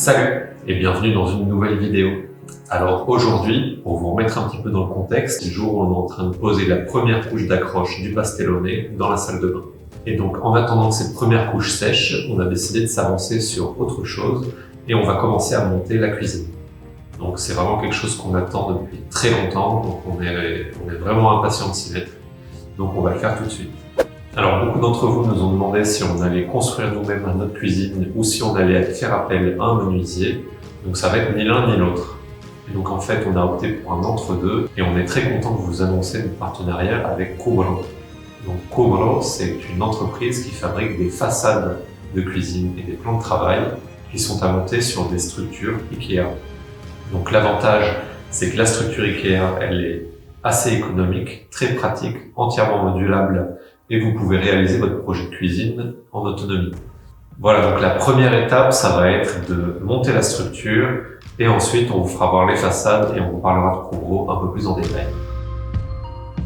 Salut et bienvenue dans une nouvelle vidéo. Alors aujourd'hui, pour vous remettre un petit peu dans le contexte, c'est le jour où on est en train de poser la première couche d'accroche du pastelonné dans la salle de bain. Et donc en attendant que cette première couche sèche, on a décidé de s'avancer sur autre chose et on va commencer à monter la cuisine. Donc c'est vraiment quelque chose qu'on attend depuis très longtemps, donc on est vraiment impatient de s'y mettre. Donc on va le faire tout de suite. Alors beaucoup d'entre vous nous ont demandé si on allait construire nous-mêmes notre cuisine ou si on allait faire appel à un menuisier. Donc ça va être ni l'un ni l'autre. Et donc en fait on a opté pour un entre-deux et on est très content de vous annoncer notre partenariat avec Cubro. Donc Cubro, c'est une entreprise qui fabrique des façades de cuisine et des plans de travail qui sont à monter sur des structures IKEA. Donc l'avantage, c'est que la structure IKEA, elle est assez économique, très pratique, entièrement modulable et vous pouvez réaliser votre projet de cuisine en autonomie. Voilà, donc la première étape, ça va être de monter la structure et ensuite on vous fera voir les façades et on vous parlera de Cubro un peu plus en détail.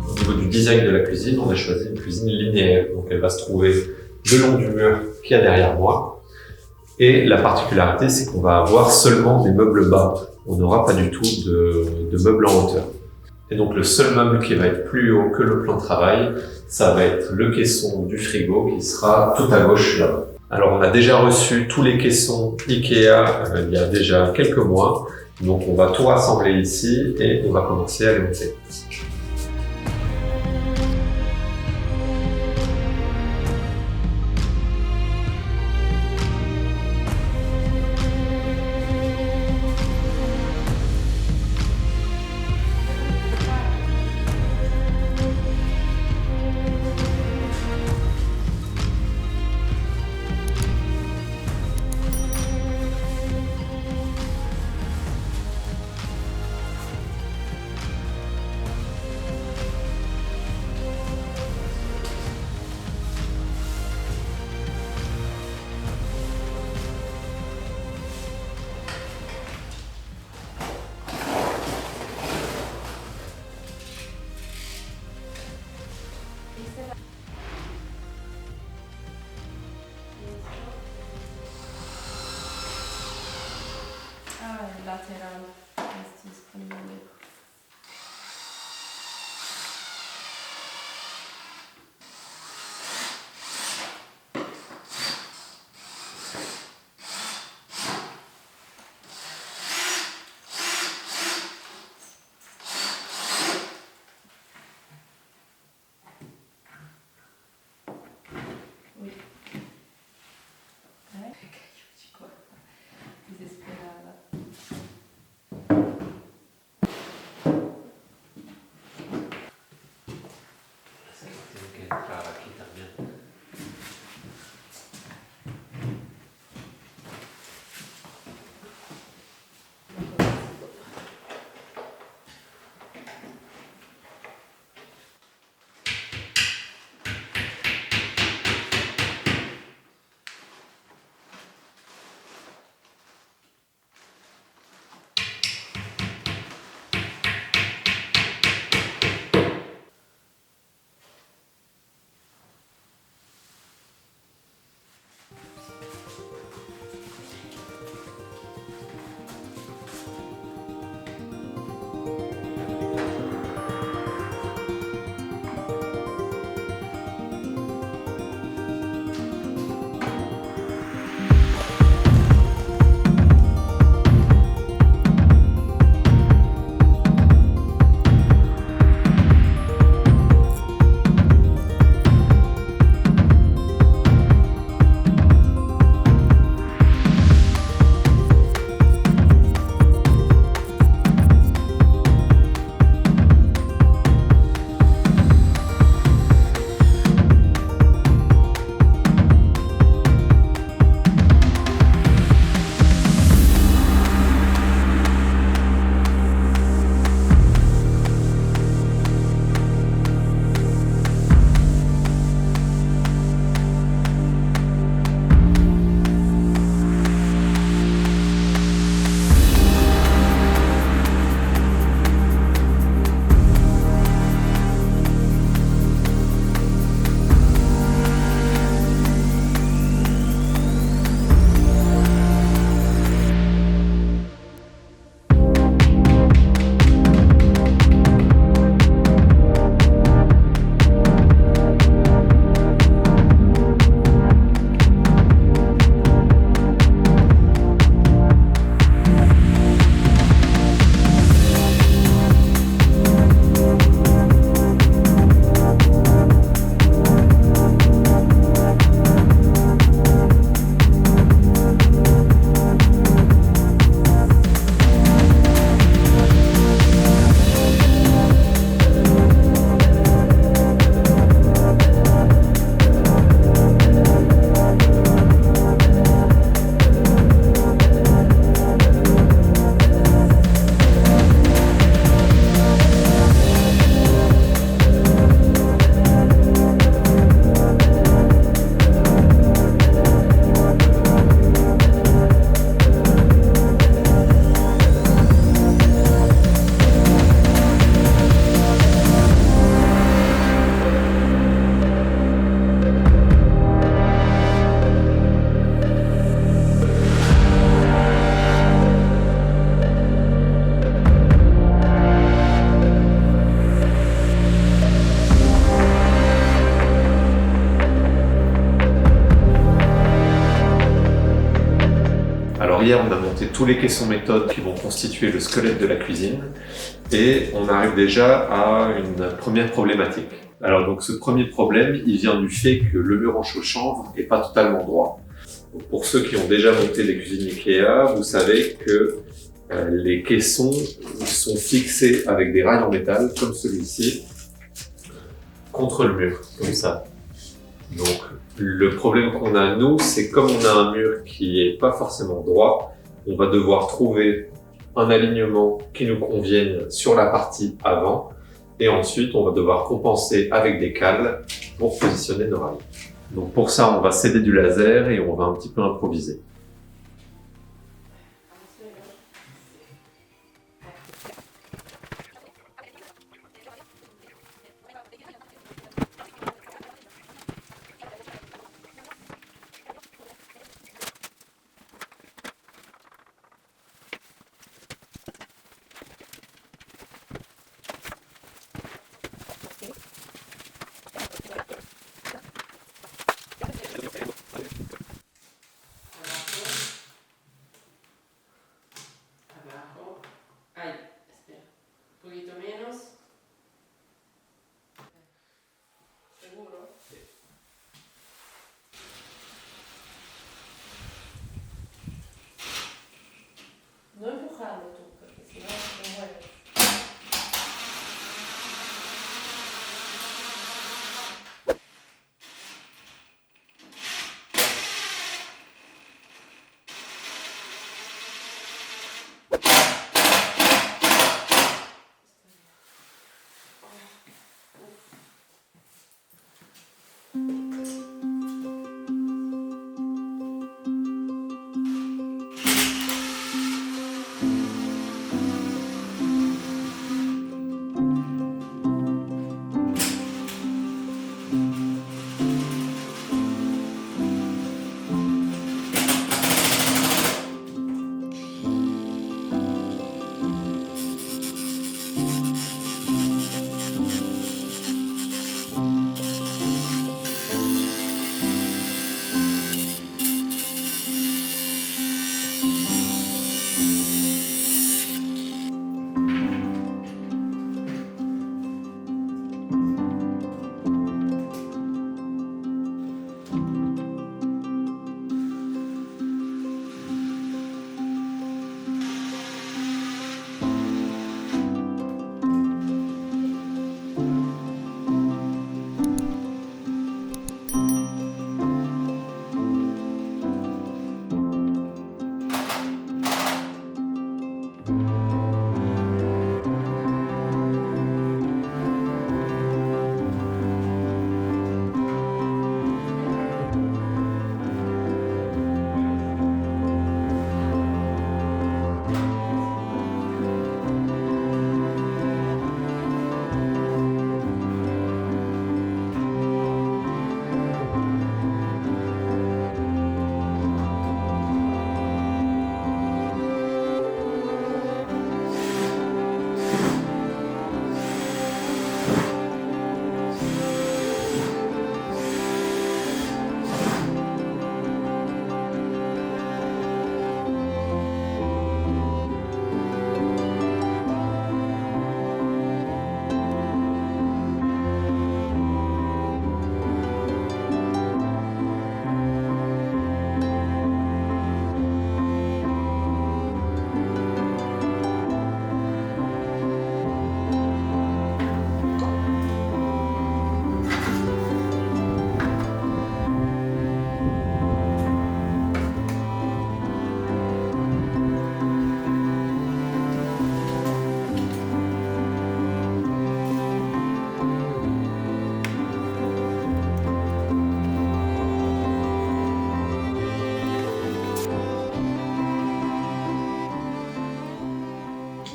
Au niveau du design de la cuisine, on a choisi une cuisine linéaire, donc elle va se trouver le long du mur qu'il y a derrière moi. Et la particularité, c'est qu'on va avoir seulement des meubles bas. On n'aura pas du tout de meubles en hauteur. Et donc le seul meuble qui va être plus haut que le plan de travail, ça va être le caisson du frigo qui sera tout à gauche là-bas. Alors on a déjà reçu tous les caissons IKEA il y a déjà quelques mois. Donc on va tout rassembler ici et on va commencer à les monter. hier, on a monté tous les caissons méthodes qui vont constituer le squelette de la cuisine et on arrive déjà à une première problématique. Alors donc ce premier problème, il vient du fait que le mur en chaux-chanvre n'est pas totalement droit. Donc, pour ceux qui ont déjà monté des cuisines Ikea, vous savez que les caissons sont fixés avec des rails en métal, comme celui-ci, contre le mur, comme ça. Donc le problème qu'on a nous, c'est comme on a un mur qui est pas forcément droit, on va devoir trouver un alignement qui nous convienne sur la partie avant, et ensuite on va devoir compenser avec des cales pour positionner nos rails. Donc pour ça, on va s'aider du laser et on va un petit peu improviser. Ay, espera. Un poquito menos. ¿Seguro? No empujando tú, porque si no te mueves.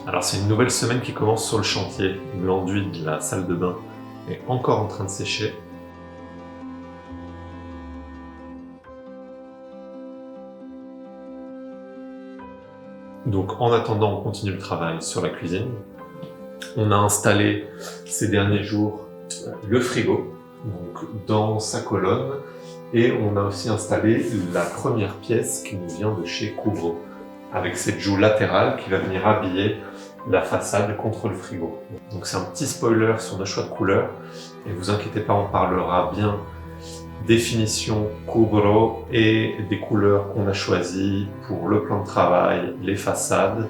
Alors c'est une nouvelle semaine qui commence sur le chantier. L'enduit de la salle de bain est encore en train de sécher. Donc en attendant, on continue le travail sur la cuisine. On a installé ces derniers jours le frigo donc dans sa colonne et on a aussi installé la première pièce qui nous vient de chez Couvreau. avec cette joue latérale qui va venir habiller la façade contre le frigo. Donc c'est un petit spoiler sur nos choix de couleurs, et vous inquiétez pas, on parlera bien définition, couvre et des couleurs qu'on a choisies pour le plan de travail, les façades,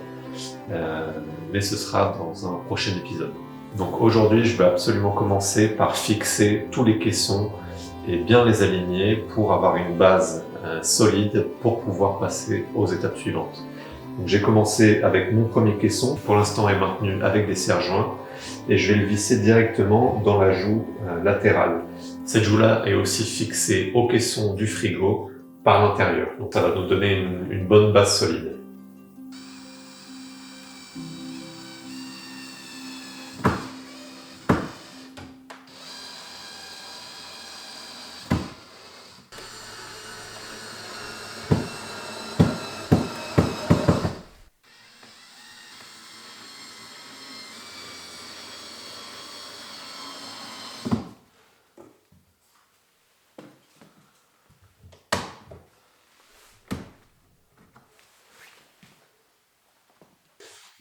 mais ce sera dans un prochain épisode. Donc aujourd'hui, je vais absolument commencer par fixer tous les caissons et bien les aligner pour avoir une base solide pour pouvoir passer aux étapes suivantes. Donc j'ai commencé avec mon premier caisson, pour l'instant est maintenu avec des serre-joints, et je vais le visser directement dans la joue latérale. Cette joue-là est aussi fixée au caisson du frigo par l'intérieur, donc ça va nous donner une bonne base solide.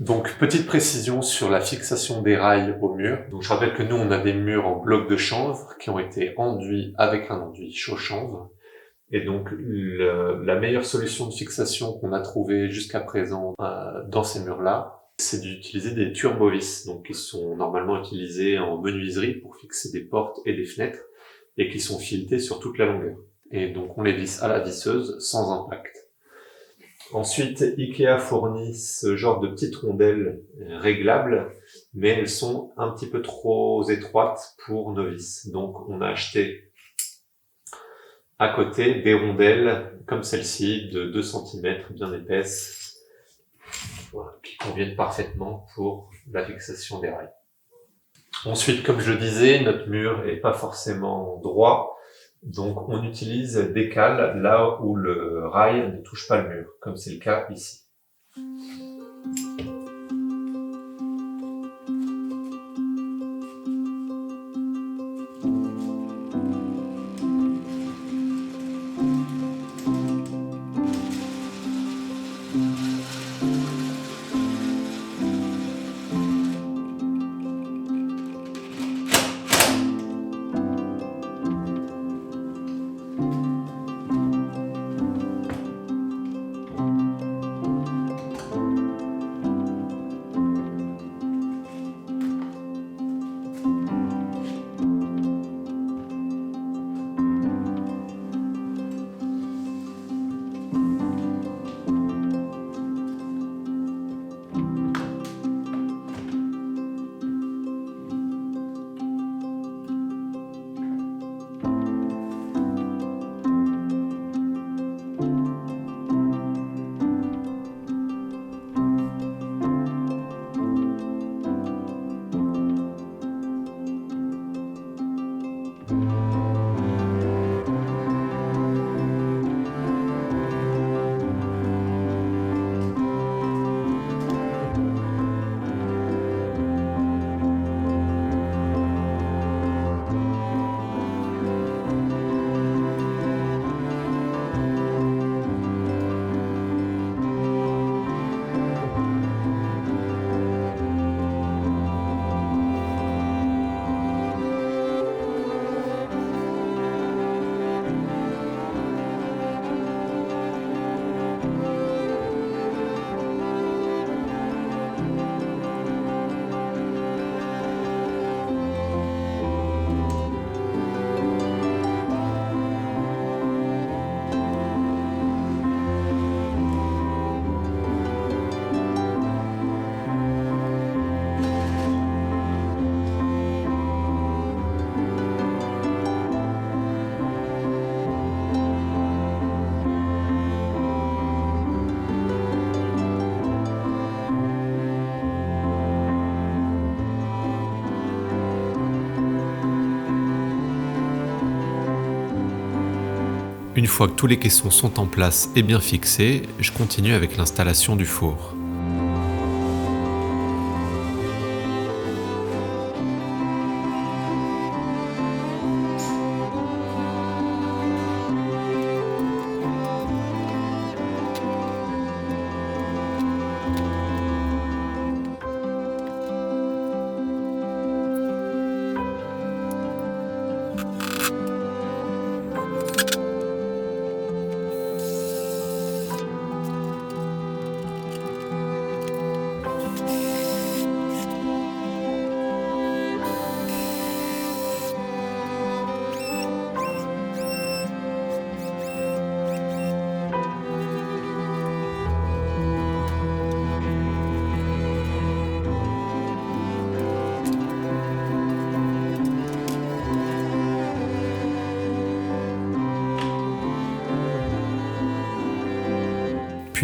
Donc, petite précision sur la fixation des rails au mur. Donc, je rappelle que nous, on a des murs en bloc de chanvre qui ont été enduits avec un enduit chaud chanvre. Et donc, la meilleure solution de fixation qu'on a trouvée jusqu'à présent dans ces murs-là, c'est d'utiliser des turbovis, donc qui sont normalement utilisés en menuiserie pour fixer des portes et des fenêtres, et qui sont filetés sur toute la longueur. Et donc, on les visse à la visseuse sans impact. Ensuite, Ikea fournit ce genre de petites rondelles réglables, mais elles sont un petit peu trop étroites pour nos vis. Donc, on a acheté à côté des rondelles comme celle-ci de 2 cm bien épaisses, voilà, qui conviennent parfaitement pour la fixation des rails. Ensuite, comme je le disais, notre mur est pas forcément droit. Donc, on utilise des cales là où le rail ne touche pas le mur, comme c'est le cas ici. Une fois que tous les caissons sont en place et bien fixés, je continue avec l'installation du four.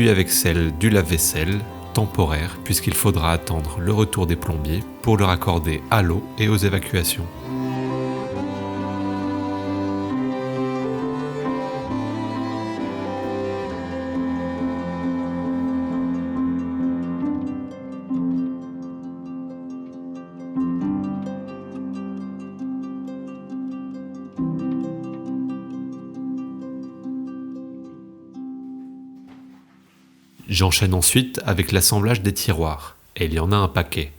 puis avec celle du lave-vaisselle, temporaire puisqu'il faudra attendre le retour des plombiers pour le raccorder à l'eau et aux évacuations. J'enchaîne ensuite avec l'assemblage des tiroirs, et il y en a un paquet.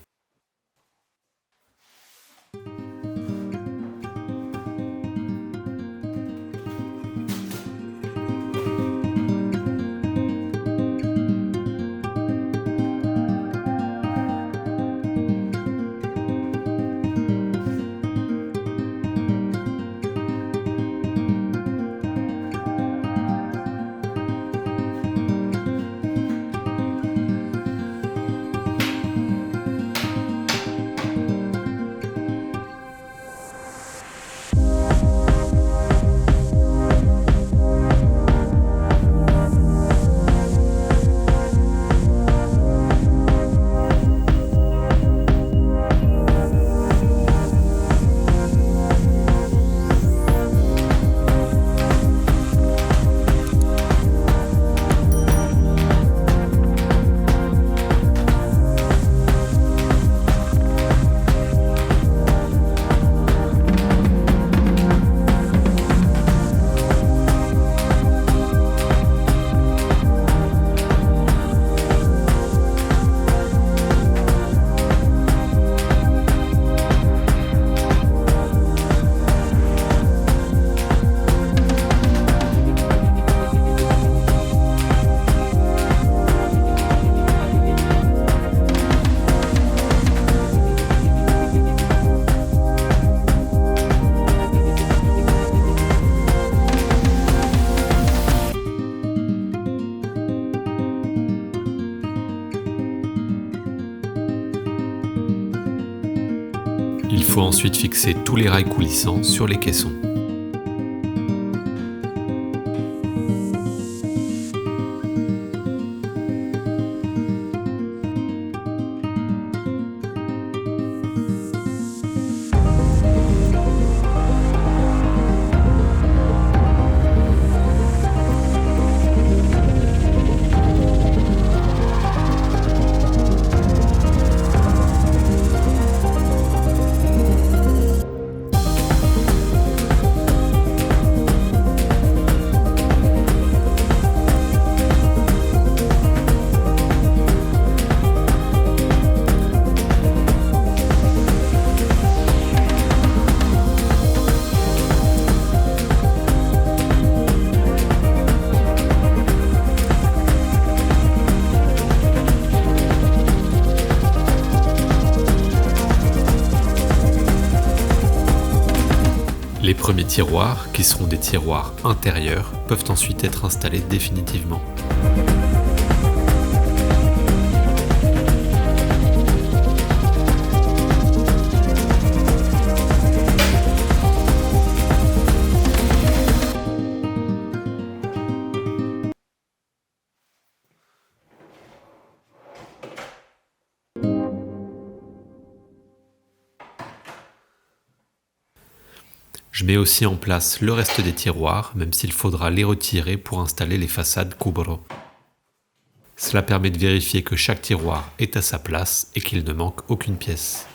Il faut ensuite fixer tous les rails coulissants sur les caissons. Les premiers tiroirs, qui seront des tiroirs intérieurs, peuvent ensuite être installés définitivement. Je mets aussi en place le reste des tiroirs, même s'il faudra les retirer pour installer les façades Kuboro. Cela permet de vérifier que chaque tiroir est à sa place et qu'il ne manque aucune pièce.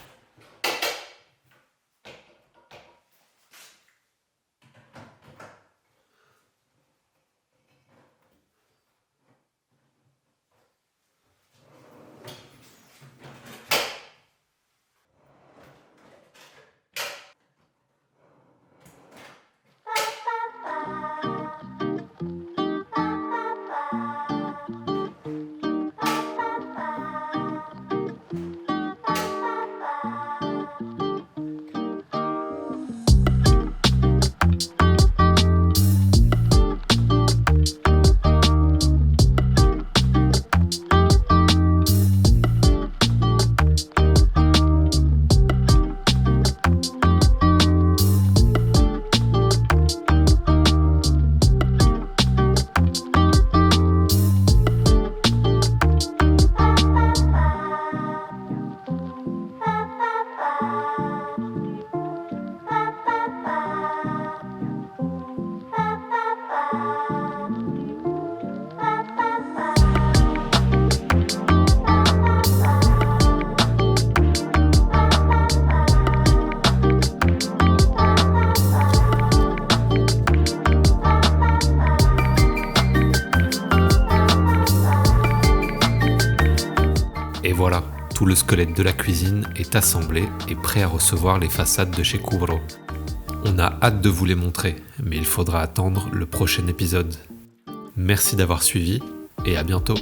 voilà, tout le squelette de la cuisine est assemblé et prêt à recevoir les façades de chez Cubro. On a hâte de vous les montrer, mais il faudra attendre le prochain épisode. Merci d'avoir suivi et à bientôt.